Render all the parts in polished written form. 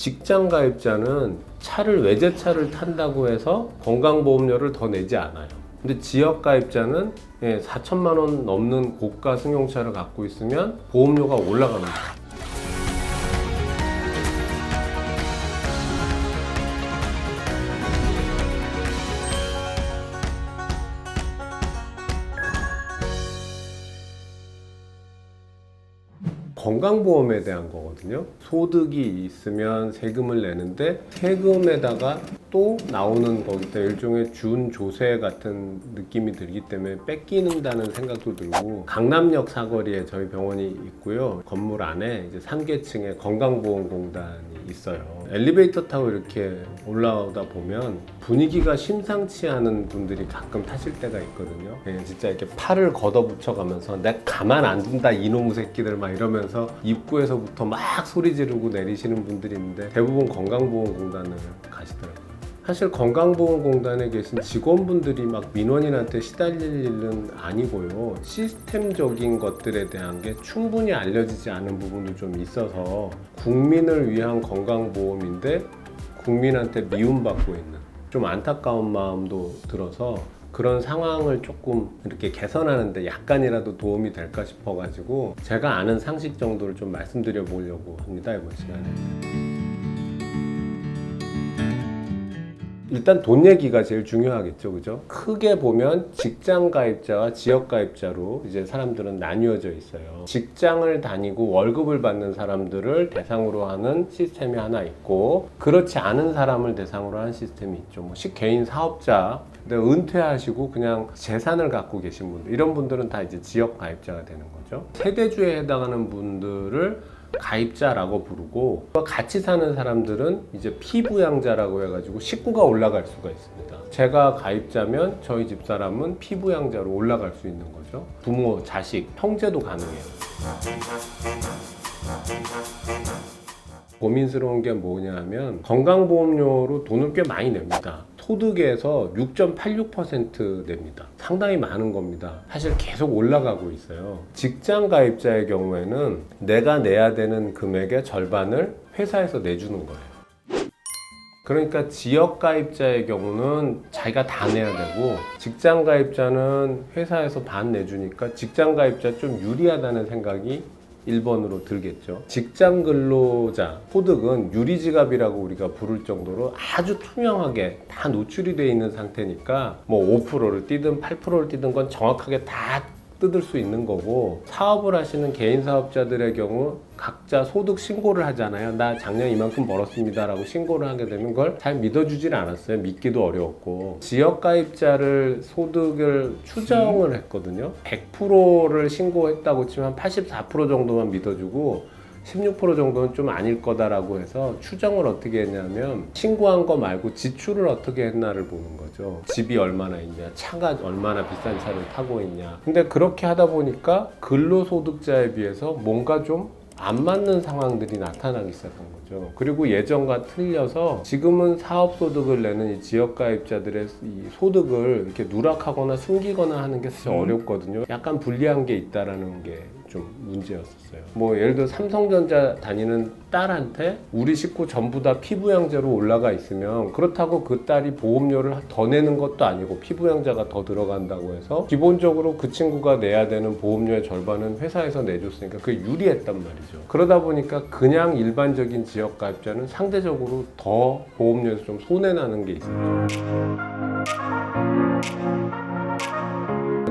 직장 가입자는 차를 외제차를 탄다고 해서 건강보험료를 더 내지 않아요. 근데 지역 가입자는 4천만 원 넘는 고가 승용차를 갖고 있으면 보험료가 올라갑니다. 건강보험에 대한 거거든요. 소득이 있으면 세금을 내는데 세금에다가 또 나오는 거기다 일종의 준조세 같은 느낌이 들기 때문에 뺏기는다는 생각도 들고, 강남역 사거리에 저희 병원이 있고요. 건물 안에 이제 3계층에 건강보험공단이 있어요. 엘리베이터 타고 이렇게 올라오다 보면 분위기가 심상치 않은 분들이 가끔 타실 때가 있거든요. 진짜 이렇게 팔을 걷어붙여 가면서 내가 가만 안 둔다 이놈의 새끼들 막 이러면서 입구에서부터 막 소리 지르고 내리시는 분들이 있는데 대부분 건강보험공단을 가시더라고요. 사실 건강보험공단에 계신 직원분들이 막 민원인한테 시달릴 일은 아니고요. 시스템적인 것들에 대한 게 충분히 알려지지 않은 부분도 좀 있어서 국민을 위한 건강보험인데 국민한테 미움받고 있는 좀 안타까운 마음도 들어서 그런 상황을 조금 이렇게 개선하는데 약간이라도 도움이 될까 싶어가지고 제가 아는 상식 정도를 좀 말씀드려 보려고 합니다, 이번 시간에. 일단 돈 얘기가 제일 중요하겠죠, 그죠? 크게 보면 직장 가입자와 지역 가입자로 이제 사람들은 나뉘어져 있어요. 직장을 다니고 월급을 받는 사람들을 대상으로 하는 시스템이 하나 있고, 그렇지 않은 사람을 대상으로 하는 시스템이 있죠. 뭐 개인 사업자, 근데 은퇴하시고 그냥 재산을 갖고 계신 분들, 이런 분들은 다 이제 지역 가입자가 되는 거죠. 세대주에 해당하는 분들을 가입자라고 부르고, 같이 사는 사람들은 이제 피부양자라고 해가지고 식구가 올라갈 수가 있습니다. 제가 가입자면 저희 집사람은 피부양자로 올라갈 수 있는 거죠. 부모, 자식, 형제도 가능해요. 고민스러운 게 뭐냐 하면 건강보험료로 돈을 꽤 많이 냅니다. 소득에서 6.86% 냅니다. 상당히 많은 겁니다. 사실 계속 올라가고 있어요. 직장 가입자의 경우에는 내가 내야 되는 금액의 절반을 회사에서 내주는 거예요. 그러니까 지역 가입자의 경우는 자기가 다 내야 되고, 직장 가입자는 회사에서 반 내주니까 직장 가입자 좀 유리하다는 생각이 1번으로 들겠죠. 직장 근로자 소득은 유리지갑이라고 우리가 부를 정도로 아주 투명하게 다 노출이 되어 있는 상태니까 뭐 5%를 뛰든 8%를 뛰든 건 정확하게 다 뜯을 수 있는 거고, 사업을 하시는 개인 사업자들의 경우 각자 소득 신고를 하잖아요. 나 작년 이만큼 벌었습니다 라고 신고를 하게 되면 그걸 잘 믿어주질 않았어요. 믿기도 어려웠고, 지역가입자를 소득을 추정을 했거든요. 100%를 신고했다고 치면 84% 정도만 믿어주고 16% 정도는 좀 아닐 거다라고 해서 추정을 어떻게 했냐면 신고한 거 말고 지출을 어떻게 했나를 보는 거죠. 집이 얼마나 있냐, 차가 얼마나 비싼 차를 타고 있냐. 근데 그렇게 하다 보니까 근로소득자에 비해서 뭔가 좀 안 맞는 상황들이 나타나기 시작한 거죠. 그리고 예전과 틀려서 지금은 사업소득을 내는 이 지역가입자들의 이 소득을 이렇게 누락하거나 숨기거나 하는 게 사실 어렵거든요. 약간 불리한 게 있다라는 게 좀 문제였었어요. 뭐 예를 들어 삼성전자 다니는 딸한테 우리 식구 전부 다 피부양자로 올라가 있으면 그렇다고 그 딸이 보험료를 더 내는 것도 아니고 피부양자가 더 들어간다고 해서 기본적으로 그 친구가 내야 되는 보험료의 절반은 회사에서 내줬으니까 그게 유리했단 말이죠. 그러다 보니까 그냥 일반적인 지역 가입자는 상대적으로 더 보험료에서 좀 손해나는 게 있었죠.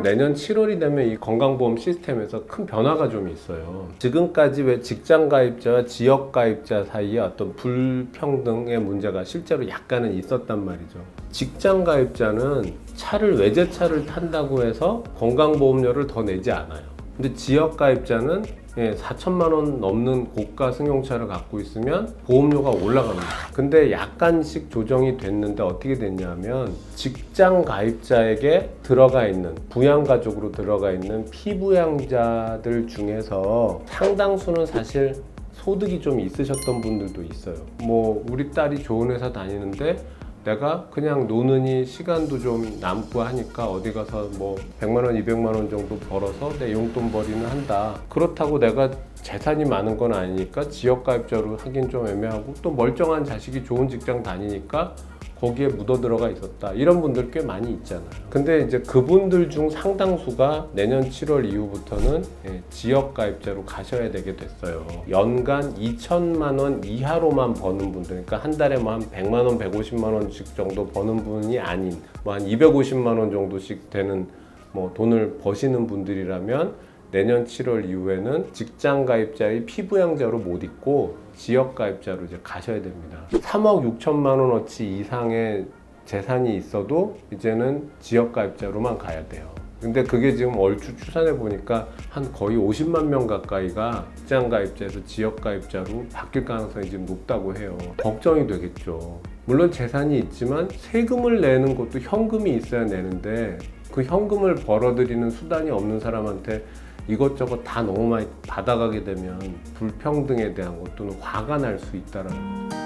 내년 7월이 되면 이 건강보험 시스템에서 큰 변화가 좀 있어요. 지금까지 왜 직장 가입자와 지역 가입자 사이에 어떤 불평등의 문제가 실제로 약간은 있었단 말이죠. 직장 가입자는 차를 외제차를 탄다고 해서 건강보험료를 더 내지 않아요. 근데 지역 가입자는 4천만 원 넘는 고가 승용차를 갖고 있으면 보험료가 올라갑니다. 근데 약간씩 조정이 됐는데 어떻게 됐냐면 직장 가입자에게 들어가 있는 부양가족으로 들어가 있는 피부양자들 중에서 상당수는 사실 소득이 좀 있으셨던 분들도 있어요. 뭐 우리 딸이 좋은 회사 다니는데 내가 그냥 노느니 시간도 좀 남고 하니까 어디 가서 뭐 100만 원, 200만 원 정도 벌어서 내 용돈벌이는 한다. 그렇다고 내가 재산이 많은 건 아니니까 지역가입자로 하긴 좀 애매하고, 또 멀쩡한 자식이 좋은 직장 다니니까 거기에 묻어 들어가 있었다. 이런 분들 꽤 많이 있잖아요. 근데 이제 그분들 중 상당수가 내년 7월 이후부터는 지역가입자로 가셔야 되게 됐어요. 연간 2천만 원 이하로만 버는 분들, 그러니까 한 달에 뭐 한 100만 원, 150만 원씩 정도 버는 분이 아닌 뭐 한 250만 원 정도씩 되는 뭐 돈을 버시는 분들이라면 내년 7월 이후에는 직장 가입자의 피부양자로 못 있고 지역 가입자로 이제 가셔야 됩니다. 3억 6천만 원어치 이상의 재산이 있어도 이제는 지역 가입자로만 가야 돼요. 근데 그게 지금 얼추 추산해 보니까 한 거의 50만 명 가까이가 직장 가입자에서 지역 가입자로 바뀔 가능성이 지금 높다고 해요. 걱정이 되겠죠. 물론 재산이 있지만 세금을 내는 것도 현금이 있어야 내는데, 그 현금을 벌어들이는 수단이 없는 사람한테 이것저것 다 너무 많이 받아가게 되면 불평등에 대한 것 또는 화가 날 수 있다라는 거죠.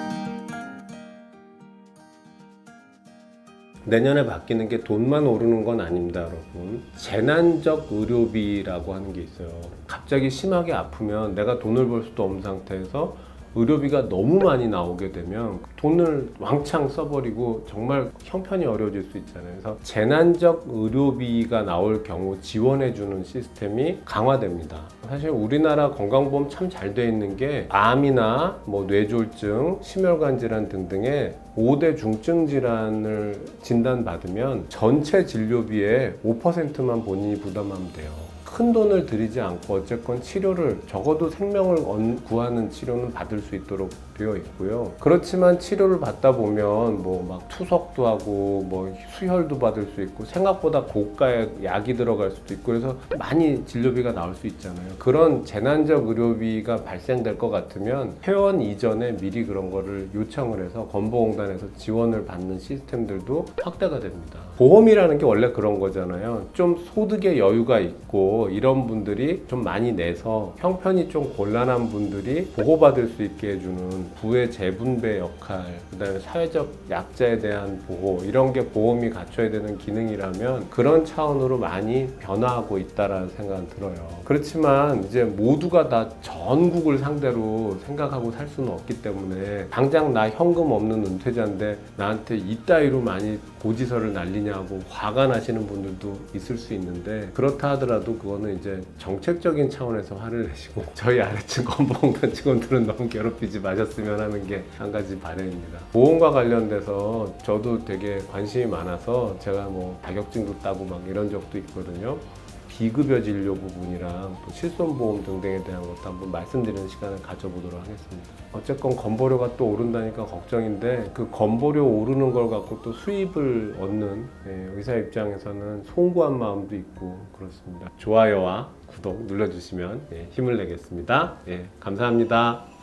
내년에 바뀌는 게 돈만 오르는 건 아닙니다, 여러분. 재난적 의료비라고 하는 게 있어요. 갑자기 심하게 아프면 내가 돈을 벌 수도 없는 상태에서 의료비가 너무 많이 나오게 되면 돈을 왕창 써버리고 정말 형편이 어려워질 수 있잖아요. 그래서 재난적 의료비가 나올 경우 지원해주는 시스템이 강화됩니다. 사실 우리나라 건강보험 참 잘 돼 있는 게 암이나 뭐 뇌졸중, 심혈관 질환 등등의 5대 중증 질환을 진단받으면 전체 진료비의 5%만 본인이 부담하면 돼요. 큰 돈을 들이지 않고 어쨌건 치료를, 적어도 생명을 구하는 치료는 받을 수 있도록 되어 있고요. 그렇지만 치료를 받다 보면 뭐 막 투석도 하고 뭐 수혈도 받을 수 있고 생각보다 고가의 약이 들어갈 수도 있고, 그래서 많이 진료비가 나올 수 있잖아요. 그런 재난적 의료비가 발생될 것 같으면 퇴원 이전에 미리 그런 거를 요청을 해서 건보공단에서 지원을 받는 시스템들도 확대가 됩니다. 보험이라는 게 원래 그런 거잖아요. 좀 소득의 여유가 있고 이런 분들이 좀 많이 내서 형편이 좀 곤란한 분들이 보호받을 수 있게 해주는 부의 재분배 역할, 그 다음에 사회적 약자에 대한 보호, 이런 게 보험이 갖춰야 되는 기능이라면 그런 차원으로 많이 변화하고 있다라는 생각은 들어요. 그렇지만 이제 모두가 다 전국을 상대로 생각하고 살 수는 없기 때문에 당장 나 현금 없는 은퇴자인데 나한테 이따위로 많이 고지서를 날리냐고 화가 나시는 분들도 있을 수 있는데, 그렇다 하더라도 그거는 이제 정책적인 차원에서 화를 내시고 저희 아래층 건보공단 직원들은 너무 괴롭히지 마셨으면 하는 게 한 가지 바람입니다. 보험과 관련돼서 저도 되게 관심이 많아서 제가 뭐 자격증도 따고 막 이런 적도 있거든요. 비급여 진료 부분이랑 또 실손보험 등등에 대한 것도 한번 말씀드리는 시간을 가져보도록 하겠습니다. 어쨌건 건보료가 또 오른다니까 걱정인데, 그 건보료 오르는 걸 갖고 또 수입을 얻는 의사 입장에서는 송구한 마음도 있고 그렇습니다. 좋아요와 구독 눌러주시면 힘을 내겠습니다. 감사합니다.